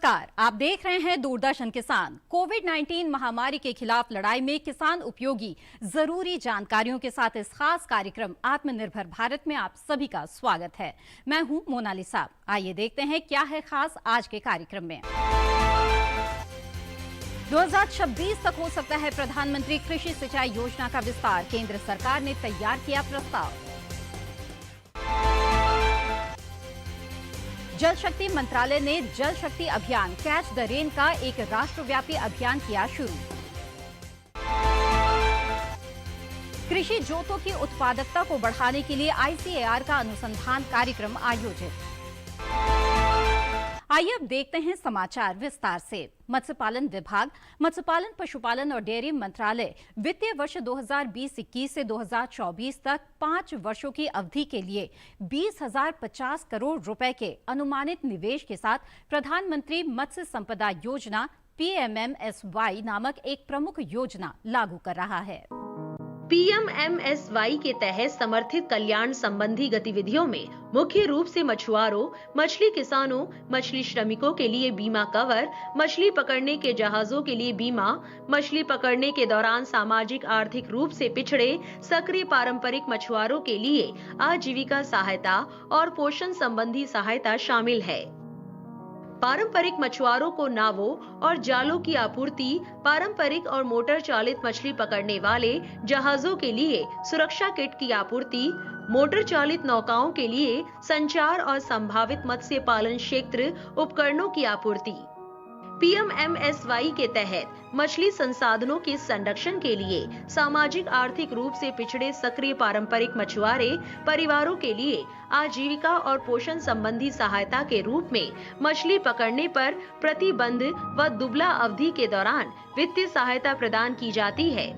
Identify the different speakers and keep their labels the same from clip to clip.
Speaker 1: नमस्कार, आप देख रहे हैं दूरदर्शन किसान। कोविड-19 महामारी के खिलाफ लड़ाई में किसान उपयोगी जरूरी जानकारियों के साथ इस खास कार्यक्रम आत्मनिर्भर भारत में आप सभी का स्वागत है। मैं हूं मोनालिसा। आइए देखते हैं क्या है खास आज के कार्यक्रम में। 2026 तक हो सकता है प्रधानमंत्री कृषि सिंचाई योजना का विस्तार, केंद्र सरकार ने तैयार किया प्रस्ताव। जल शक्ति मंत्रालय ने जल शक्ति अभियान कैच द रेन का एक राष्ट्रव्यापी अभियान किया शुरू। कृषि जोतों की उत्पादकता को बढ़ाने के लिए ICAR का अनुसंधान कार्यक्रम आयोजित। आइए अब देखते हैं समाचार विस्तार से। मत्स्य पालन विभाग, मत्स्य पालन, पशुपालन और डेयरी मंत्रालय वित्तीय वर्ष 2020-21 से 2024 तक 5 वर्षों की अवधि के लिए 20,050 करोड़ रुपए के अनुमानित निवेश के साथ प्रधानमंत्री मत्स्य संपदा योजना PMMSY नामक एक प्रमुख योजना लागू कर रहा है।
Speaker 2: PMMSY के तहत समर्थित कल्याण संबंधी गतिविधियों में मुख्य रूप से मछुआरों, मछली किसानों, मछली श्रमिकों के लिए बीमा कवर, मछली पकड़ने के जहाजों के लिए बीमा, मछली पकड़ने के दौरान सामाजिक आर्थिक रूप से पिछड़े सक्रिय पारंपरिक मछुआरों के लिए आजीविका सहायता और पोषण संबंधी सहायता शामिल है। पारंपरिक मछुआरों को नावों और जालों की आपूर्ति, पारंपरिक और मोटर चालित मछली पकड़ने वाले जहाजों के लिए सुरक्षा किट की आपूर्ति, मोटर चालित नौकाओं के लिए संचार और संभावित मत्स्य पालन क्षेत्र उपकरणों की आपूर्ति। PMMSY के तहत मछली संसाधनों के संरक्षण के लिए सामाजिक आर्थिक रूप से पिछड़े सक्रिय पारंपरिक मछुआरे परिवारों के लिए आजीविका और पोषण संबंधी सहायता के रूप में मछली पकड़ने पर प्रतिबंध व दुबला अवधि के दौरान वित्तीय सहायता प्रदान की जाती है।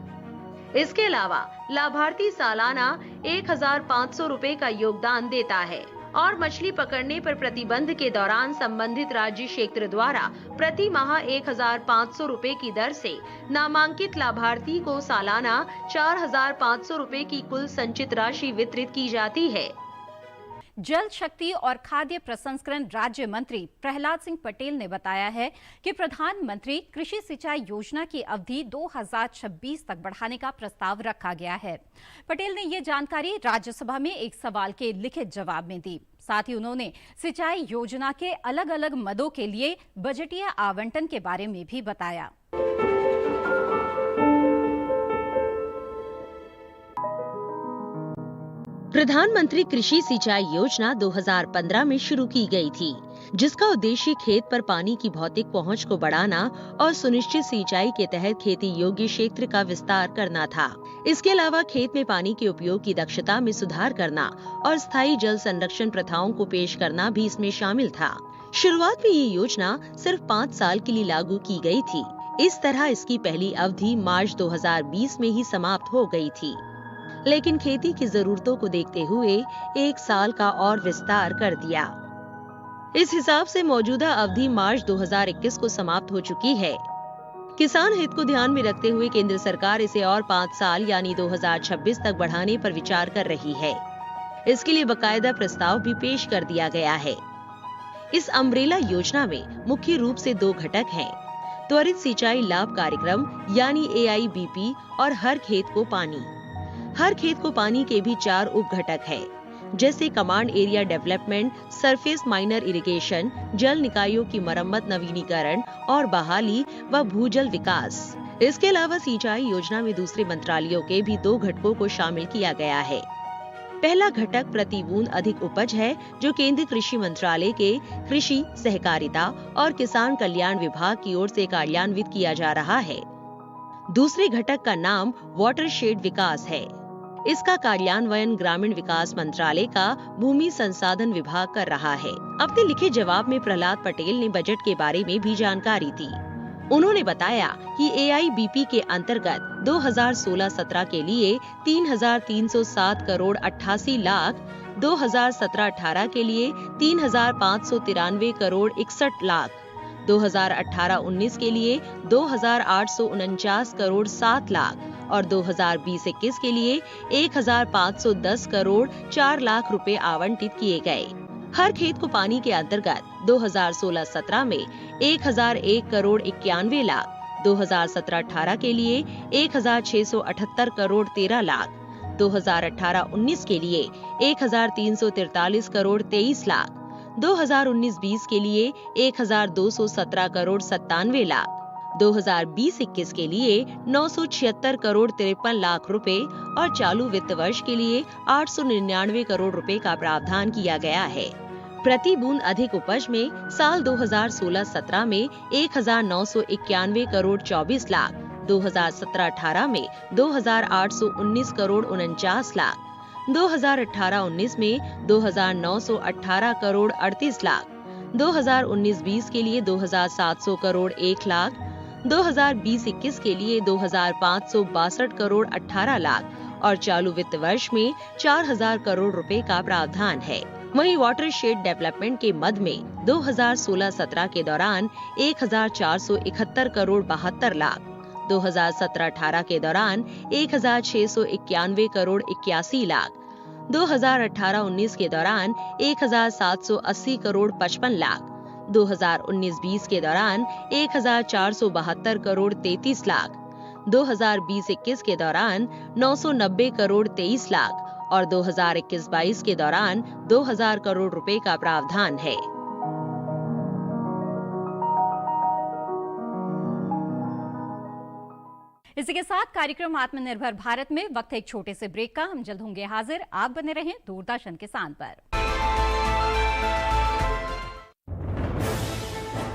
Speaker 2: इसके अलावा लाभार्थी सालाना 1,500 रुपए का योगदान देता है और मछली पकड़ने पर प्रतिबंध के दौरान संबंधित राज्य क्षेत्र द्वारा प्रति माह 1,500 रुपए की दर से नामांकित लाभार्थी को सालाना 4,500 रुपए की कुल संचित राशि वितरित की जाती है।
Speaker 1: जल शक्ति और खाद्य प्रसंस्करण राज्य मंत्री प्रहलाद सिंह पटेल ने बताया है कि प्रधानमंत्री कृषि सिंचाई योजना की अवधि 2026 तक बढ़ाने का प्रस्ताव रखा गया है। पटेल ने ये जानकारी राज्यसभा में एक सवाल के लिखित जवाब में दी। साथ ही उन्होंने सिंचाई योजना के अलग अलग मदों के लिए बजटीय आवंटन के बारे में भी बताया।
Speaker 2: प्रधानमंत्री कृषि सिंचाई योजना 2015 में शुरू की गई थी, जिसका उद्देश्य खेत पर पानी की भौतिक पहुंच को बढ़ाना और सुनिश्चित सिंचाई के तहत खेती योग्य क्षेत्र का विस्तार करना था। इसके अलावा खेत में पानी के उपयोग की दक्षता में सुधार करना और स्थायी जल संरक्षण प्रथाओं को पेश करना भी इसमें शामिल था। शुरुआत में ये योजना सिर्फ 5 साल के लिए लागू की गई थी। इस तरह इसकी पहली अवधि मार्च 2020 में ही समाप्त हो गई थी, लेकिन खेती की जरूरतों को देखते हुए 1 साल का और विस्तार कर दिया। इस हिसाब से मौजूदा अवधि मार्च 2021 को समाप्त हो चुकी है। किसान हित को ध्यान में रखते हुए केंद्र सरकार इसे और 5 साल यानी 2026 तक बढ़ाने पर विचार कर रही है। इसके लिए बकायदा प्रस्ताव भी पेश कर दिया गया है। इस अम्ब्रेला योजना में मुख्य रूप से 2 घटक हैं: त्वरित सिंचाई लाभ कार्यक्रम यानी AIBP और हर खेत को पानी। हर खेत को पानी के भी 4 उप घटक है, जैसे command area development, surface miner irrigation, जल निकायों की मरम्मत, नवीनीकरण और बहाली व भूजल विकास। इसके अलावा सिंचाई योजना में दूसरे मंत्रालयों के भी 2 घटकों को शामिल किया गया है। पहला घटक प्रति बूंद अधिक उपज है, जो केंद्रीय कृषि मंत्रालय के कृषि, सहकारिता और किसान कल्याण विभाग की ओर से कार्यान्वित किया जा रहा है। दूसरे घटक का नाम वाटरशेड विकास है। इसका कार्यान्वयन ग्रामीण विकास मंत्रालय का भूमि संसाधन विभाग कर रहा है। अपने लिखे जवाब में प्रहलाद पटेल ने बजट के बारे में भी जानकारी दी। उन्होंने बताया कि AIBP के अंतर्गत 2016-17 के लिए 3,307 करोड़ 88 लाख, 2017-18 के लिए 3,593 करोड़ 61 लाख, 2018-19 के लिए 2,849 करोड़ 7 लाख और 2020-21 के लिए 1,510 करोड़ 4 लाख रुपए आवंटित किए गए। हर खेत को पानी के अंतर्गत 2016-17 में 1001 करोड़ 91 लाख, 2017-18 के लिए 1678 करोड़ 13 लाख, 2018-19 के लिए 1343 करोड़ 23 लाख, 2019-20 के लिए 1217 करोड़ 97 लाख, 2020-21 के लिए 976 करोड़ 53 लाख रुपए और चालू वित्त वर्ष के लिए 899 करोड़ रुपए का प्रावधान किया गया है। प्रति बूंद अधिक उपज में साल 2016-17 में 1991 करोड़ 24 लाख, 2017-18 में 2819 करोड़ 49 लाख, 2018-19 में 2918 करोड़ 38 लाख, 2019-20 के लिए 2700 करोड़ 1 लाख, 2020-21 के लिए 2562 करोड़ 18 लाख और चालू वित्त वर्ष में 4000 करोड़ रुपए का प्रावधान है। वहीं वाटरशेड डेवलपमेंट के मद में 2016-17 के दौरान 1471 करोड़ 72 लाख, 2017-18 के दौरान 1691 करोड़ 81 लाख, 2018-19 के दौरान 1780 करोड़ 55 लाख, 2019-20 के दौरान 1472 करोड़ 33 लाख, 2020-21 के दौरान 990 करोड़ 23 लाख और 2021-22 के दौरान 2000 करोड़ रुपए का प्रावधान है।
Speaker 1: इसी के साथ कार्यक्रम आत्मनिर्भर भारत में वक्त है एक छोटे से ब्रेक का। हम जल्द होंगे हाजिर। आप बने रहें दूरदर्शन किसान पर।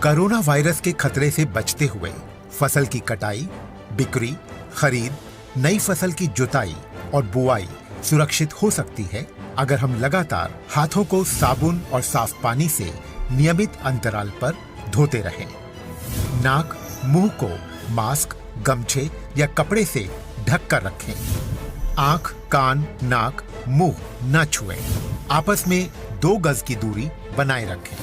Speaker 3: कोरोना वायरस के खतरे से बचते हुए फसल की कटाई, बिक्री, खरीद, नई फसल की जुताई और बुआई सुरक्षित हो सकती है अगर हम लगातार हाथों को साबुन और साफ पानी से नियमित अंतराल पर धोते रहें। नाक, मुंह को मास्क, गमछे या कपड़े से ढक कर रखें। आंख, कान, नाक, मुंह न छुएं। आपस में 2 गज की दूरी बनाए रखें।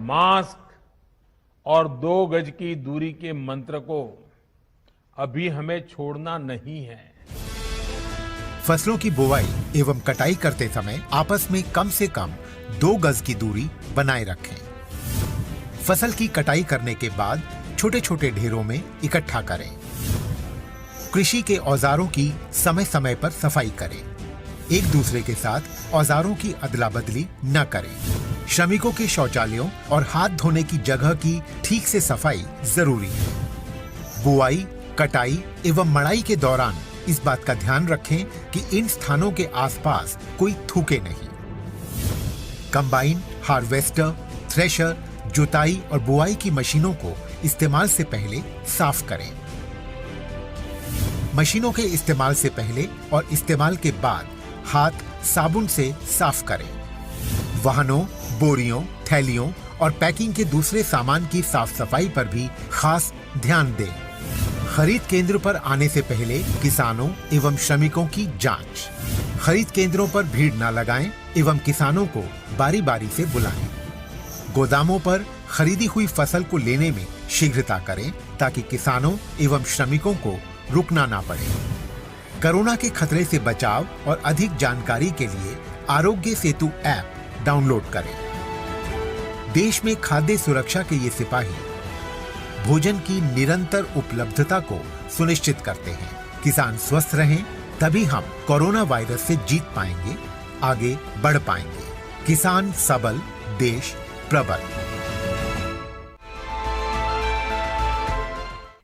Speaker 4: मास्क और 2 गज की दूरी के मंत्र को अभी हमें छोड़ना नहीं है।
Speaker 3: फसलों की बुवाई एवं कटाई करते समय आपस में कम से कम 2 गज की दूरी बनाए रखें। फसल की कटाई करने के बाद छोटे छोटे ढेरों में इकट्ठा करें। कृषि के औजारों की समय समय पर सफाई करें। एक दूसरे के साथ औजारों की अदला बदली न करें। श्रमिकों के शौचालयों और हाथ धोने की जगह की ठीक से सफाई जरूरी है। बुआई, कटाई एवं मड़ाई के दौरान इस बात का ध्यान रखें कि इन स्थानों के आसपास कोई थूके नहीं। कंबाइन, हार्वेस्टर, थ्रेशर, जुताई और बुआई की मशीनों को इस्तेमाल से पहले साफ करें। मशीनों के इस्तेमाल से पहले और इस्तेमाल के बाद हाथ साबुन से साफ करें। वाहनों, बोरियों, थैलियों और पैकिंग के दूसरे सामान की साफ सफाई पर भी खास ध्यान दें। खरीद केंद्र पर आने से पहले किसानों एवं श्रमिकों की जांच। खरीद केंद्रों पर भीड़ न लगाएं एवं किसानों को बारी बारी से बुलाएं। गोदामों पर खरीदी हुई फसल को लेने में शीघ्रता करें ताकि किसानों एवं श्रमिकों को रुकना ना पड़े। कोरोना के खतरे से बचाव और अधिक जानकारी के लिए आरोग्य सेतु ऐप डाउनलोड करें। देश में खाद्य सुरक्षा के ये सिपाही भोजन की निरंतर उपलब्धता को सुनिश्चित करते हैं। किसान स्वस्थ रहें तभी हम कोरोना वायरस से जीत पाएंगे, आगे बढ़ पाएंगे। किसान सबल, देश प्रबल।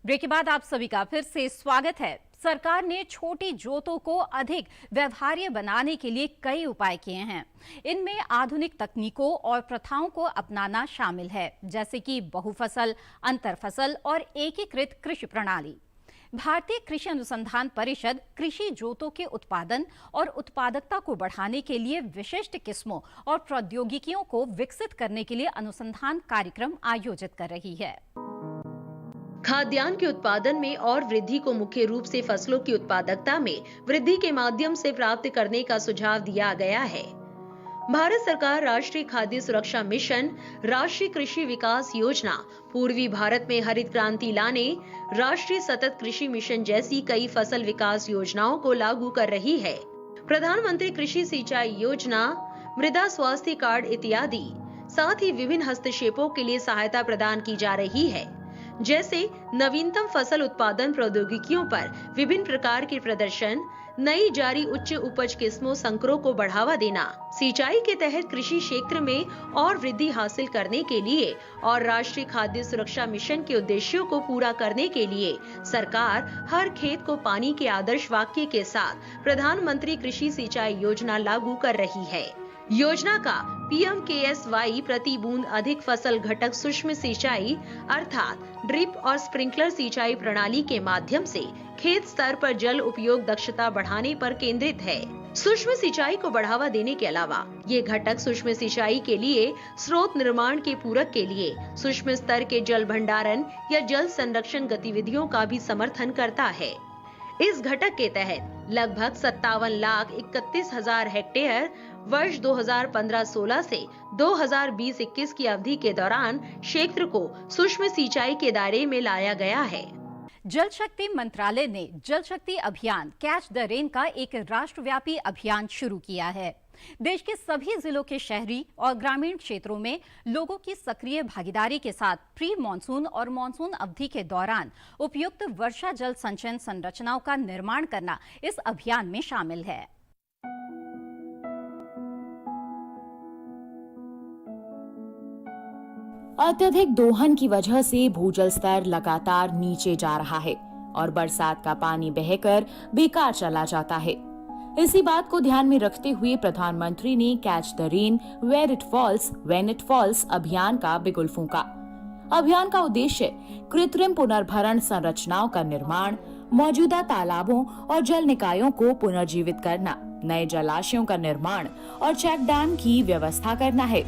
Speaker 1: ब्रेक के बाद आप सभी का फिर से स्वागत है। सरकार ने छोटी जोतों को अधिक व्यवहार्य बनाने के लिए कई उपाय किए हैं। इनमें आधुनिक तकनीकों और प्रथाओं को अपनाना शामिल है, जैसे कि बहुफसल, अंतरफसल और एकीकृत कृषि प्रणाली। भारतीय कृषि अनुसंधान परिषद कृषि जोतों के उत्पादन और उत्पादकता को बढ़ाने के लिए विशिष्ट किस्मों और प्रौद्योगिकियों को विकसित करने के लिए अनुसंधान कार्यक्रम आयोजित कर रही है।
Speaker 2: खाद्यान्न के उत्पादन में और वृद्धि को मुख्य रूप से फसलों की उत्पादकता में वृद्धि के माध्यम से प्राप्त करने का सुझाव दिया गया है। भारत सरकार राष्ट्रीय खाद्य सुरक्षा मिशन, राष्ट्रीय कृषि विकास योजना, पूर्वी भारत में हरित क्रांति लाने, राष्ट्रीय सतत कृषि मिशन जैसी कई फसल विकास योजनाओं को लागू कर रही है। प्रधानमंत्री कृषि सिंचाई योजना, मृदा स्वास्थ्य कार्ड इत्यादि। साथ ही विभिन्न हस्तक्षेपों के लिए सहायता प्रदान की जा रही है, जैसे नवीनतम फसल उत्पादन प्रौद्योगिकियों पर विभिन्न प्रकार के प्रदर्शन, नई जारी उच्च उपज किस्मों संकरों को बढ़ावा देना, सिंचाई के तहत कृषि क्षेत्र में और वृद्धि हासिल करने के लिए और राष्ट्रीय खाद्य सुरक्षा मिशन के उद्देश्यों को पूरा करने के लिए सरकार हर खेत को पानी के आदर्श वाक्य के साथ प्रधानमंत्री कृषि सिंचाई योजना लागू कर रही है। योजना का PMKSY प्रति बूंद अधिक फसल घटक सूक्ष्म सिंचाई अर्थात ड्रिप और स्प्रिंकलर सिंचाई प्रणाली के माध्यम से खेत स्तर पर जल उपयोग दक्षता बढ़ाने पर केंद्रित है। सूक्ष्म सिंचाई को बढ़ावा देने के अलावा ये घटक सूक्ष्म सिंचाई के लिए स्रोत निर्माण के पूरक के लिए सूक्ष्म स्तर के जल भंडारण या जल संरक्षण गतिविधियों का भी समर्थन करता है। इस घटक के तहत लगभग 57,31,000 हेक्टेयर वर्ष 2015-16 से 2020-21 की अवधि के दौरान क्षेत्र को सूक्ष्म सिंचाई के दायरे में लाया गया है।
Speaker 1: जल शक्ति मंत्रालय ने जल शक्ति अभियान कैच द रेन का एक राष्ट्रव्यापी अभियान शुरू किया है। देश के सभी जिलों के शहरी और ग्रामीण क्षेत्रों में लोगों की सक्रिय भागीदारी के साथ प्री मानसून और मानसून अवधि के दौरान उपयुक्त वर्षा जल संचयन संरचनाओं का निर्माण करना इस अभियान में शामिल है।
Speaker 5: अत्यधिक दोहन की वजह से भूजल स्तर लगातार नीचे जा रहा है और बरसात का पानी बहकर बेकार चला जाता है। इसी बात को ध्यान में रखते हुए प्रधानमंत्री ने catch the rain where it falls when it falls अभियान का बिगुल फूंका। अभियान का उद्देश्य कृत्रिम पुनर्भरण संरचनाओं का निर्माण, मौजूदा तालाबों और जल निकायों को पुनर्जीवित करना, नए जलाशयों का निर्माण और चेक डैम की व्यवस्था करना है।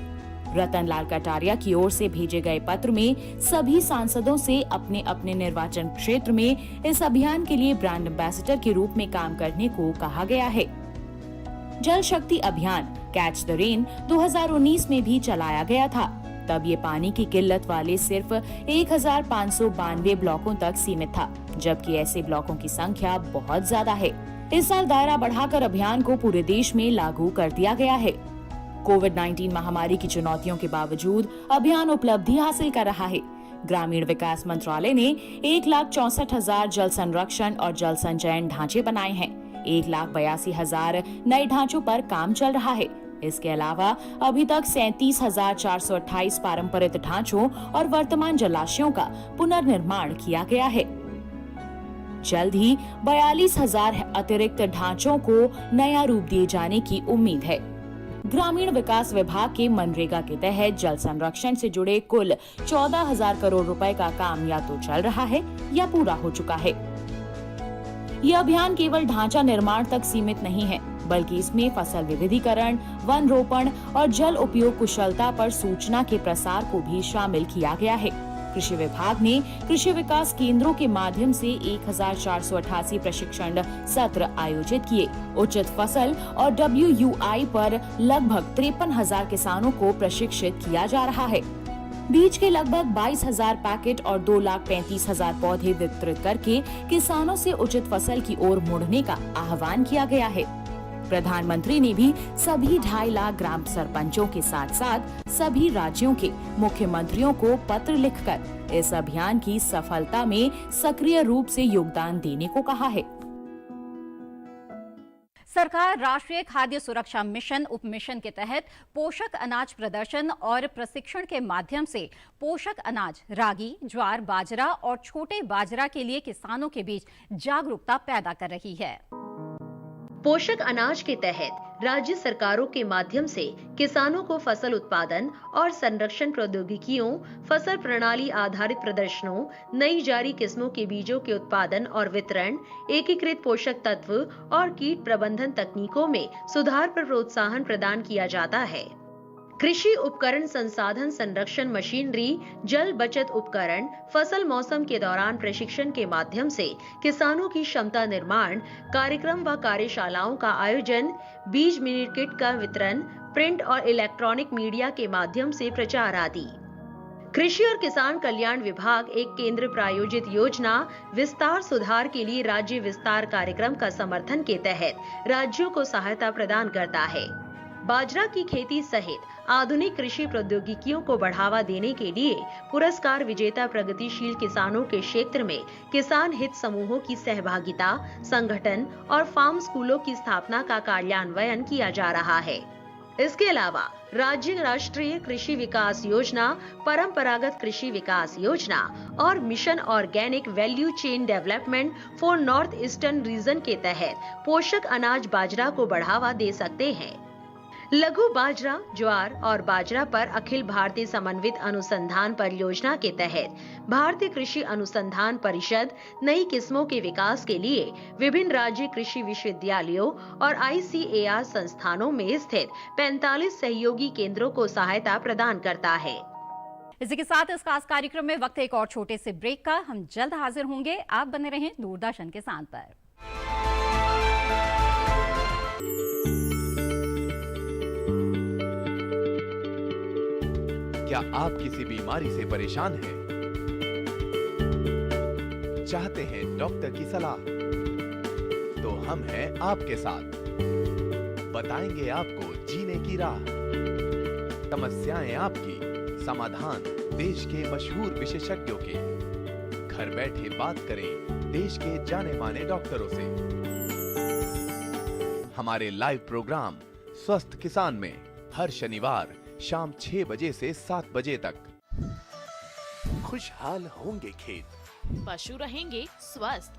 Speaker 5: रतन लाल कटारिया की ओर से भेजे गए पत्र में सभी सांसदों से अपने अपने निर्वाचन क्षेत्र में इस अभियान के लिए ब्रांड एम्बेसडर के रूप में काम करने को कहा गया है। जल शक्ति अभियान कैच द रेन 2019 में भी चलाया गया था। तब ये पानी की किल्लत वाले सिर्फ 1592 ब्लॉकों तक सीमित था, जबकि ऐसे ब्लॉकों की संख्या बहुत ज्यादा है। इस साल दायरा बढ़ाकर अभियान को पूरे देश में लागू कर दिया गया है। कोविड-19 महामारी की चुनौतियों के बावजूद अभियान उपलब्धि हासिल कर रहा है। ग्रामीण विकास मंत्रालय ने 1,64,000 जल संरक्षण और जल संचयन ढांचे बनाए हैं। 1,82,000 नए ढांचों पर काम चल रहा है। इसके अलावा अभी तक 37,428 पारंपरिक ढांचों और वर्तमान जलाशयों का पुनर्निर्माण किया गया है। जल्द ही 42,000 अतिरिक्त ढांचों को नया रूप दिए जाने की उम्मीद है। ग्रामीण विकास विभाग के मनरेगा के तहत जल संरक्षण से जुड़े कुल 14,000 करोड़ रुपए का काम या तो चल रहा है या पूरा हो चुका है। यह अभियान केवल ढांचा निर्माण तक सीमित नहीं है, बल्कि इसमें फसल विविधीकरण, वन रोपण और जल उपयोग कुशलता पर सूचना के प्रसार को भी शामिल किया गया है। कृषि विभाग ने कृषि विकास केंद्रों के माध्यम से 1,488 प्रशिक्षण सत्र आयोजित किए। उचित फसल और WUI पर लगभग 53,000 किसानों को प्रशिक्षित किया जा रहा है। बीज के लगभग 22,000 पैकेट और 2,35,000 पौधे वितरित करके किसानों से उचित फसल की ओर मुड़ने का आह्वान किया गया है। प्रधानमंत्री ने भी सभी 2.5 लाख ग्राम सरपंचों के साथ साथ सभी राज्यों के मुख्यमंत्रियों को पत्र लिखकर इस अभियान की सफलता में सक्रिय रूप से योगदान देने को कहा है।
Speaker 1: सरकार राष्ट्रीय खाद्य सुरक्षा मिशन उपमिशन के तहत पोषक अनाज प्रदर्शन और प्रशिक्षण के माध्यम से पोषक अनाज रागी, ज्वार, बाजरा और छोटे बाजरा के लिए किसानों के बीच जागरूकता पैदा कर रही है।
Speaker 2: पोषक अनाज के तहत राज्य सरकारों के माध्यम से किसानों को फसल उत्पादन और संरक्षण प्रौद्योगिकियों, फसल प्रणाली आधारित प्रदर्शनों, नई जारी किस्मों के बीजों के उत्पादन और वितरण, एकीकृत पोषक तत्व और कीट प्रबंधन तकनीकों में सुधार पर प्रोत्साहन प्रदान किया जाता है। कृषि उपकरण संसाधन संरक्षण मशीनरी, जल बचत उपकरण, फसल मौसम के दौरान प्रशिक्षण के माध्यम से किसानों की क्षमता निर्माण, कार्यक्रम व कार्यशालाओं का आयोजन, बीज मिनी किट का वितरण, प्रिंट और इलेक्ट्रॉनिक मीडिया के माध्यम से प्रचार आदि। कृषि और किसान कल्याण विभाग एक केंद्र प्रायोजित योजना विस्तार सुधार के लिए राज्य विस्तार कार्यक्रम का समर्थन के तहत राज्यों को सहायता प्रदान करता है। बाजरा की खेती सहित आधुनिक कृषि प्रौद्योगिकियों को बढ़ावा देने के लिए पुरस्कार विजेता प्रगतिशील किसानों के क्षेत्र में किसान हित समूहों की सहभागिता, संगठन और फार्म स्कूलों की स्थापना का कार्यान्वयन किया जा रहा है। इसके अलावा राज्य राष्ट्रीय कृषि विकास योजना, परंपरागत कृषि विकास योजना और mission organic value chain development for north eastern region के तहत पोषक अनाज बाजरा को बढ़ावा दे सकते हैं। लघु बाजरा, ज्वार और बाजरा पर अखिल भारतीय समन्वित अनुसंधान परियोजना के तहत भारतीय कृषि अनुसंधान परिषद नई किस्मों के विकास के लिए विभिन्न राज्य कृषि विश्वविद्यालयों और ICAR संस्थानों में स्थित 45 सहयोगी केंद्रों को सहायता प्रदान करता है।
Speaker 1: इसी के साथ इस खास कार्यक्रम में वक्त एक और छोटे से ब्रेक का। हम जल्द हाजिर होंगे। आप बने रहें दूरदर्शन किसान पर।
Speaker 6: क्या आप किसी बीमारी से परेशान हैं? चाहते हैं डॉक्टर की सलाह? तो हम हैं आपके साथ। बताएंगे आपको जीने की राह। समस्याएं आपकी, समाधान देश के मशहूर विशेषज्ञों के। घर बैठे बात करें देश के जाने माने डॉक्टरों से। हमारे लाइव प्रोग्राम स्वस्थ किसान में हर शनिवार शाम 6 बजे से 7 बजे तक। खुशहाल होंगे खेत,
Speaker 7: पशु रहेंगे स्वस्थ,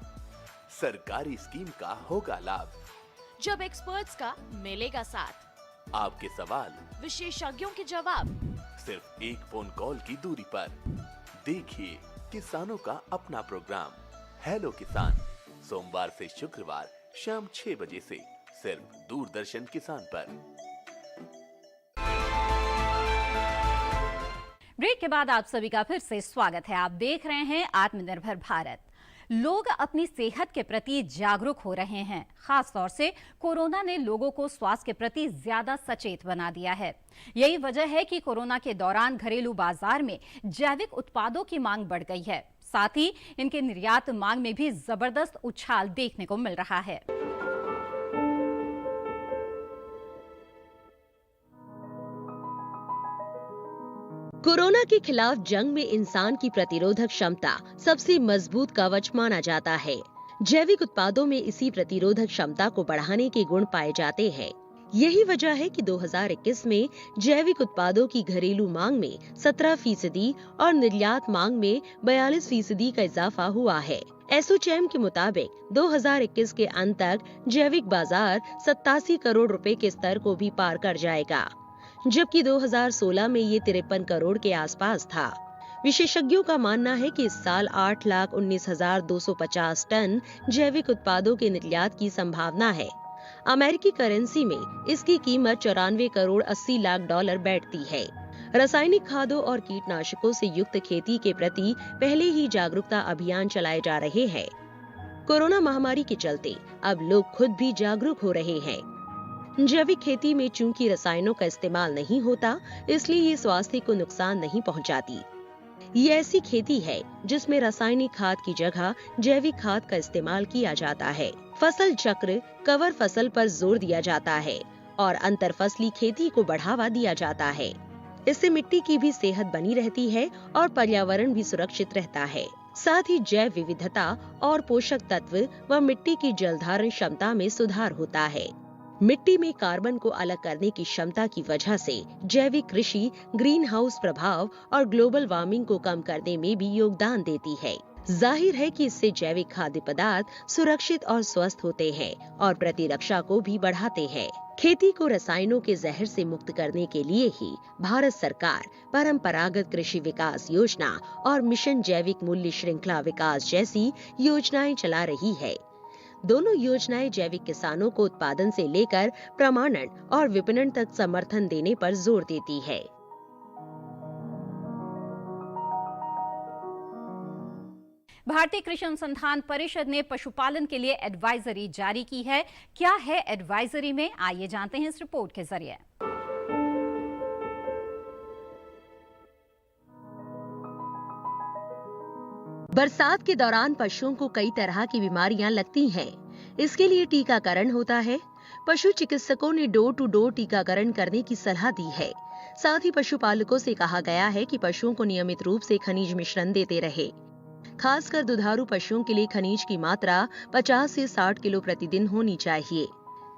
Speaker 6: सरकारी स्कीम का होगा लाभ,
Speaker 7: जब एक्सपर्ट्स का मिलेगा साथ,
Speaker 6: आपके सवाल
Speaker 7: विशेषज्ञों के जवाब,
Speaker 6: सिर्फ एक फोन कॉल की दूरी पर। देखिए किसानों का अपना प्रोग्राम हेलो किसान, सोमवार से शुक्रवार शाम 6 बजे से सिर्फ दूरदर्शन किसान पर।
Speaker 1: ब्रेक के बाद आप सभी का फिर से स्वागत है। आप देख रहे हैं आत्मनिर्भर भारत। लोग अपनी सेहत के प्रति जागरूक हो रहे हैं। खास तौर से कोरोना ने लोगों को स्वास्थ्य के प्रति ज्यादा सचेत बना दिया है। यही वजह है कि कोरोना के दौरान घरेलू बाजार में जैविक उत्पादों की मांग बढ़ गई है। साथ ही इनके निर्यात मांग में भी जबरदस्त उछाल देखने को मिल रहा है।
Speaker 2: कोरोना के खिलाफ जंग में इंसान की प्रतिरोधक क्षमता सबसे मजबूत कवच माना जाता है। जैविक उत्पादों में इसी प्रतिरोधक क्षमता को बढ़ाने के गुण पाए जाते हैं। यही वजह है कि 2021 में जैविक उत्पादों की घरेलू मांग में 17% और निर्यात मांग में 42% का इजाफा हुआ है। एसोचैम के मुताबिक 2021 के अंत तक जैविक बाजार 87 करोड़ रुपए के स्तर को भी पार कर जाएगा, जबकि 2016 में ये 53 करोड़ के आसपास था। विशेषज्ञों का मानना है कि इस साल 8,19,250 टन जैविक उत्पादों के निर्यात की संभावना है। अमेरिकी करेंसी में इसकी कीमत 94 करोड़ 80 लाख डॉलर बैठती है। रासायनिक खादों और कीटनाशकों से युक्त खेती के प्रति पहले ही जागरूकता अभियान चलाए जा रहे हैं। कोरोना महामारी के चलते अब लोग खुद भी जागरूक हो रहे हैं। जैविक खेती में चूंकि रसायनों का इस्तेमाल नहीं होता, इसलिए ये स्वास्थ्य को नुकसान नहीं पहुंचाती। ये ऐसी खेती है जिसमें रासायनिक खाद की जगह जैविक खाद का इस्तेमाल किया जाता है। फसल चक्र, कवर फसल पर जोर दिया जाता है और अंतर फसली खेती को बढ़ावा दिया जाता है। इससे मिट्टी की भी सेहत बनी रहती है और पर्यावरण भी सुरक्षित रहता है। साथ ही जैव विविधता और पोषक तत्व व मिट्टी की जल धारण क्षमता में सुधार होता है। मिट्टी में कार्बन को अलग करने की क्षमता की वजह से जैविक कृषि ग्रीन हाउस प्रभाव और ग्लोबल वार्मिंग को कम करने में भी योगदान देती है। जाहिर है कि इससे जैविक खाद्य पदार्थ सुरक्षित और स्वस्थ होते हैं और प्रतिरक्षा को भी बढ़ाते हैं। खेती को रसायनों के जहर से मुक्त करने के लिए ही भारत सरकार परंपरागत कृषि विकास योजना और मिशन जैविक मूल्य श्रृंखला विकास जैसी योजनाएं चला रही है। दोनों योजनाएं जैविक किसानों को उत्पादन से लेकर प्रमाणन और विपणन तक समर्थन देने पर जोर देती है।
Speaker 1: भारतीय कृषि अनुसंधान परिषद ने पशुपालन के लिए एडवाइजरी जारी की है। क्या है एडवाइजरी में, आइए जानते हैं इस रिपोर्ट के जरिए।
Speaker 2: बरसात के दौरान पशुओं को कई तरह की बीमारियां लगती हैं। इसके लिए टीकाकरण होता है। पशु चिकित्सकों ने डोर टू डोर टीकाकरण करने की सलाह दी है। साथ ही पशुपालकों से कहा गया है कि पशुओं को नियमित रूप से खनिज मिश्रण देते रहे। खासकर दुधारू पशुओं के लिए खनिज की मात्रा 50 से 60 किलो प्रतिदिन होनी चाहिए।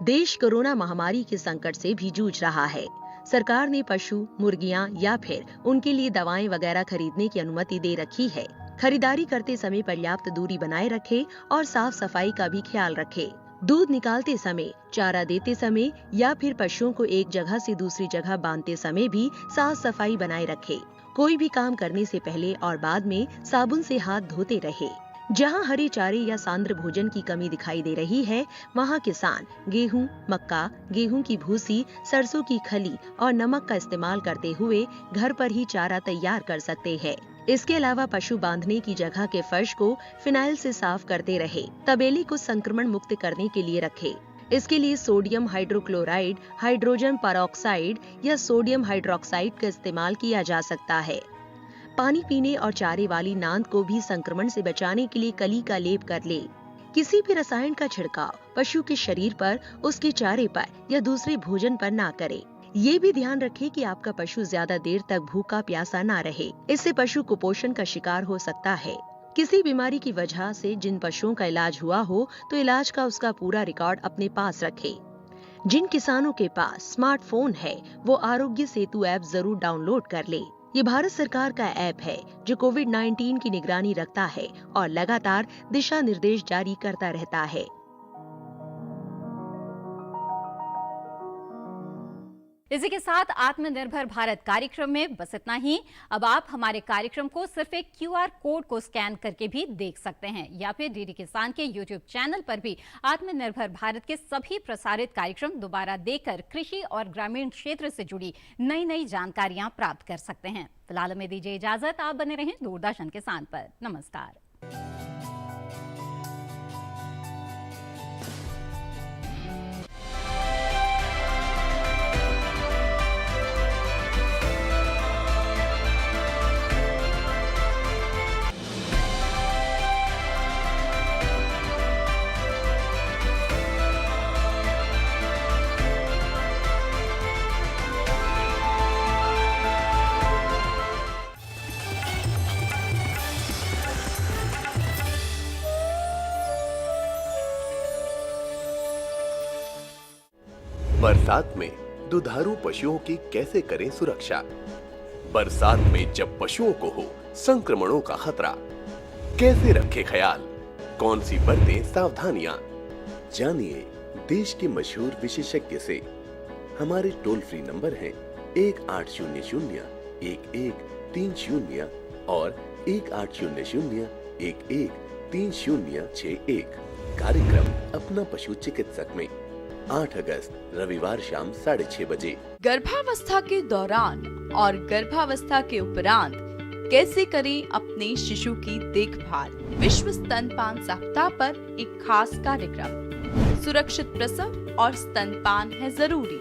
Speaker 2: देश कोरोना महामारी के संकट से भी जूझ रहा है। सरकार ने पशु, मुर्गियां या फिर उनके लिए दवाएं वगैरह खरीदने की अनुमति दे रखी है। खरीदारी करते समय पर्याप्त दूरी बनाए रखें और साफ सफाई का भी ख्याल रखें। दूध निकालते समय, चारा देते समय या फिर पशुओं को एक जगह से दूसरी जगह बांधते समय भी साफ सफाई बनाए रखें। कोई भी काम करने से पहले और बाद में साबुन से हाथ धोते रहे। जहां हरे चारे या सांद्र भोजन की कमी दिखाई दे रही है, वहां किसान गेहूं, मक्का, गेहूं की भूसी, सरसों की खली और नमक का इस्तेमाल करते हुए घर पर ही चारा तैयार कर सकते हैं। इसके अलावा पशु बांधने की जगह के फर्श को फिनाइल से साफ करते रहे। तबेले को संक्रमण मुक्त करने के लिए रखें। इसके लिए सोडियम हाइड्रोक्लोराइड, हाइड्रोजन परऑक्साइड या सोडियम हाइड्रोक्साइड का इस्तेमाल किया जा सकता है। पानी पीने और चारे वाली नांद को भी संक्रमण से बचाने के लिए कली का लेप कर ले। किसी भी रसायन का छिड़काव पशु के शरीर पर, उसके चारे पर या दूसरे भोजन पर ना करें। ये भी ध्यान रखें कि आपका पशु ज्यादा देर तक भूखा प्यासा ना रहे। इससे पशु कुपोषण का शिकार हो सकता है। किसी बीमारी की वजह से जिन पशुओं का इलाज हुआ हो तो इलाज का उसका पूरा रिकॉर्ड अपने पास रखें। जिन किसानों के पास स्मार्टफोन है वो आरोग्य सेतु ऐप जरूर डाउनलोड कर ले। ये भारत सरकार का ऐप है जो कोविड-19 की निगरानी रखता है और लगातार दिशा निर्देश जारी करता रहता है।
Speaker 1: इसी के साथ आत्मनिर्भर भारत कार्यक्रम में बस इतना ही। अब आप हमारे कार्यक्रम को सिर्फ एक QR कोड को स्कैन करके भी देख सकते हैं या फिर डीडी किसान के YouTube चैनल पर भी आत्मनिर्भर भारत के सभी प्रसारित कार्यक्रम दोबारा देखकर कृषि और ग्रामीण क्षेत्र से जुड़ी नई नई जानकारियां प्राप्त कर सकते हैं। फिलहाल हमें दीजिए इजाजत। आप बने रहें दूरदर्शन किसान पर। नमस्कार।
Speaker 6: बरसात में दुधारू पशुओं की कैसे करें सुरक्षा? बरसात में जब पशुओं को हो संक्रमणों का खतरा, कैसे रखें ख्याल? कौन सी बरतें सावधानियां? जानिए देश के मशहूर विशेषज्ञ से। हमारे टोल फ्री नंबर हैं 1800-1130 और 1800-113061। कार्यक्रम अपना पशु चिकित्सक में 8 अगस्त रविवार शाम 6:30 बजे।
Speaker 8: गर्भावस्था के दौरान और गर्भावस्था के उपरांत कैसे करें अपने शिशु की देखभाल? विश्व स्तनपान सप्ताह पर एक खास कार्यक्रम। सुरक्षित प्रसव और स्तनपान है जरूरी,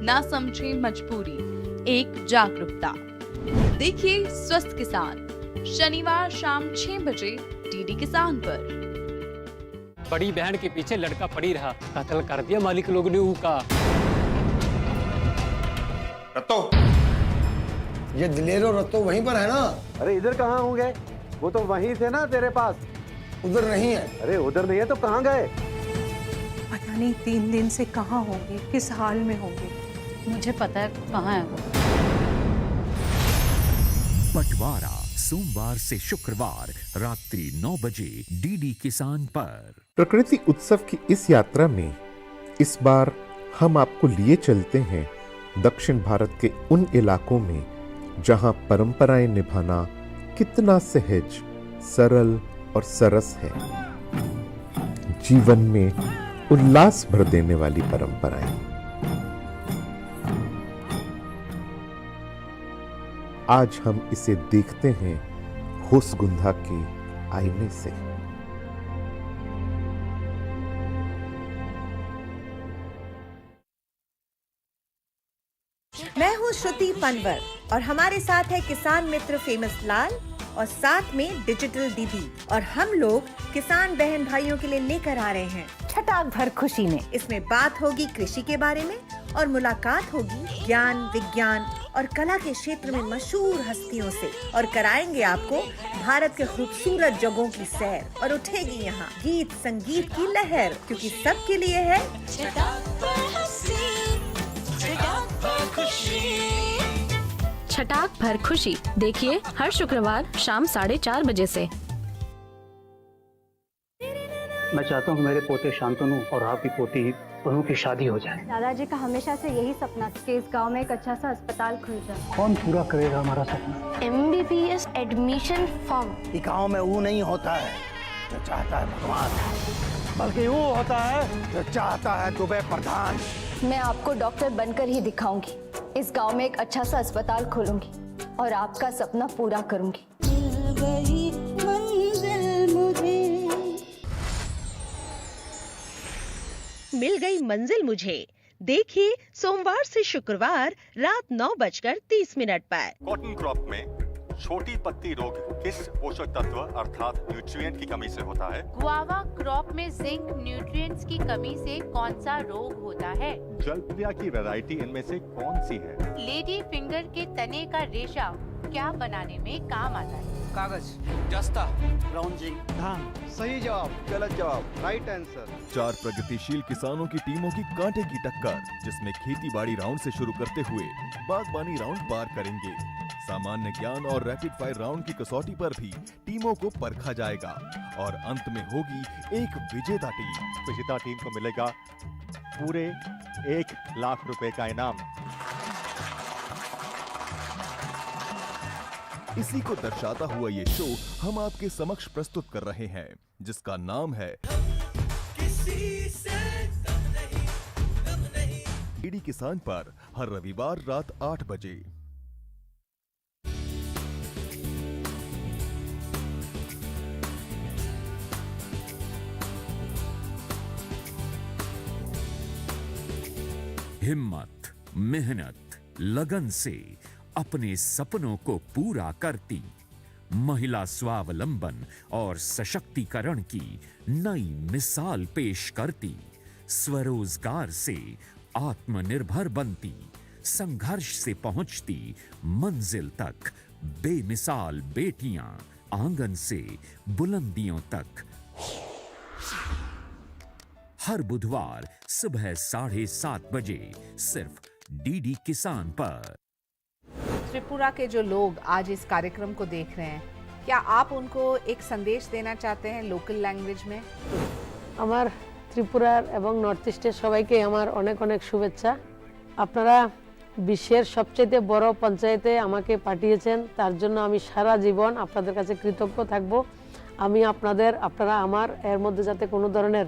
Speaker 8: ना समझे मजबूरी, एक जागरूकता। देखिए स्वस्थ किसान शनिवार शाम 6 बजे डीडी किसान पर।
Speaker 9: बड़ी बहन के पीछे लड़का पड़ी रहा, कत्ल कर दिया मालिक लोग ने उनका।
Speaker 10: रत्तो, ये दिलेरो रत्तो वहीं पर है ना?
Speaker 11: अरे इधर कहाँ होंगे? वो तो वहीं थे ना तेरे पास।
Speaker 10: उधर नहीं है।
Speaker 11: अरे उधर नहीं है तो कहाँ गए?
Speaker 12: पता नहीं 3 दिन से कहाँ होंगे, किस हाल में होंगे। मुझे पता है कहाँ है वो।
Speaker 13: बंटवारा सोमवार से शुक्रवार रात्रि 9 बजे डीडी किसान पर।
Speaker 14: प्रकृति उत्सव की इस यात्रा में इस बार हम आपको लिए चलते हैं दक्षिण भारत के उन इलाकों में जहां परंपराएं निभाना कितना सहज, सरल और सरस है। जीवन में उल्लास भर देने वाली परंपराएं। आज हम इसे देखते हैं होसगुंधा के आईने से।
Speaker 15: मैं हूँ श्रुति पनवर और हमारे साथ है किसान मित्र फेमस लाल और साथ में डिजिटल दीदी। और हम लोग किसान बहन भाइयों के लिए लेकर आ रहे हैं छटाक भर खुशी में। इसमें बात होगी कृषि के बारे में और मुलाकात होगी ज्ञान, विज्ञान और कला के क्षेत्र में मशहूर हस्तियों से। और कराएंगे आपको भारत के खूबसूरत जगहों की सैर और उठेगी यहाँ गीत संगीत की लहर, क्योंकि सबके लिए है
Speaker 16: छटाक भर खुशी। देखिए हर शुक्रवार शाम 4:30 बजे से।
Speaker 17: मैं चाहता हूँ मेरे पोते शांतनु और आपकी पोती दोनों की शादी हो जाए।
Speaker 18: दादाजी का हमेशा से यही सपना था कि इस गांव में एक अच्छा सा अस्पताल खुल जाए।
Speaker 17: कौन पूरा करेगा हमारा सपना?
Speaker 18: MBBS admission form.
Speaker 10: ये गाँव में वो नहीं होता है जो चाहता है भगवान, बल्कि वो होता है जो चाहता है दुबे प्रधान।
Speaker 18: मैं आपको डॉक्टर बनकर ही दिखाऊंगी। इस गांव में एक अच्छा सा अस्पताल खोलूंगी और आपका सपना पूरा करूंगी।
Speaker 2: मिल गई मंजिल मुझे। देखिए सोमवार से शुक्रवार रात 9:30 पर।
Speaker 19: कॉटन क्रॉप में छोटी पत्ती रोग किस पोषक तत्व अर्थात न्यूट्रिएंट की कमी से होता है?
Speaker 7: गुआवा क्रॉप में जिंक न्यूट्रिएंट्स की कमी से कौन सा रोग होता है?
Speaker 19: जलप्रिया की वैरायटी इनमें से कौन सी है?
Speaker 7: लेडी फिंगर के तने का रेशा क्या बनाने में काम आता है?
Speaker 10: कागज, दस्ता, ब्राउन जिंक, धान। सही जवाब, गलत जवाब, राइट आंसर।
Speaker 6: 4 प्रगतिशील किसानों की टीमों की कांटे की टक्कर, जिसमें खेती बाड़ी राउंड से शुरू करते हुए बागबानी राउंड पार करेंगे। सामान्य ज्ञान और रैपिड फायर राउंड की कसौटी पर भी टीमों को परखा जाएगा और अंत में होगी एक विजेता टीम।
Speaker 19: विजेता टीम को मिलेगा पूरे 1 लाख रुपए का इनाम।
Speaker 6: इसी को दर्शाता हुआ ये शो हम आपके समक्ष प्रस्तुत कर रहे हैं, जिसका नाम है डीडी किसान पर हर रविवार रात 8 बजे।
Speaker 13: हिम्मत, मेहनत, लगन से अपने सपनों को पूरा करती, महिला स्वावलंबन और सशक्तिकरण की नई मिसाल पेश करती, स्वरोजगार से आत्मनिर्भर बनती, संघर्ष से पहुंचती मंजिल तक बेमिसाल बेटियां, आंगन से बुलंदियों तक। हर बुधवार सुबह 7:30 बजे सिर्फ डीडी किसान पर।
Speaker 20: त्रिपुरा के जो लोग आज इस कार्यक्रम को देख रहे हैं, क्या आप उनको एक संदेश देना चाहते हैं लोकल लैंग्वेज में?
Speaker 21: আমার ত্রিপুরার এবং নর্থ ইস্টের সবাইকে আমার অনেক অনেক শুভেচ্ছা। আপনারা বিশ্বের সবচেয়ে বড় পঞ্চায়েতে আমাকে পাঠিয়েছেন, তার জন্য আমি সারা জীবন আপনাদের কাছে কৃতজ্ঞ থাকব। আমি আপনারা আমার এর মধ্যে যাতে কোনো ধরনের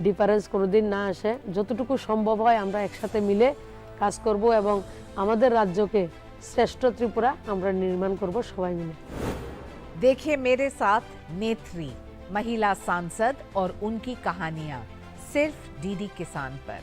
Speaker 21: ডিফারেন্স কোনোদিন না আসে, যতটুকু সম্ভব হয় আমরা একসাথে মিলে কাজ করব এবং আমাদের রাজ্যকে শ্রেষ্ঠ ত্রিপুরা আমরা নির্মাণ করব সবাই মিলে।
Speaker 20: देखिए मेरे साथ नेत्री, महिला सांसद और उनकी कहानियां सिर्फ डीडी किसान पर।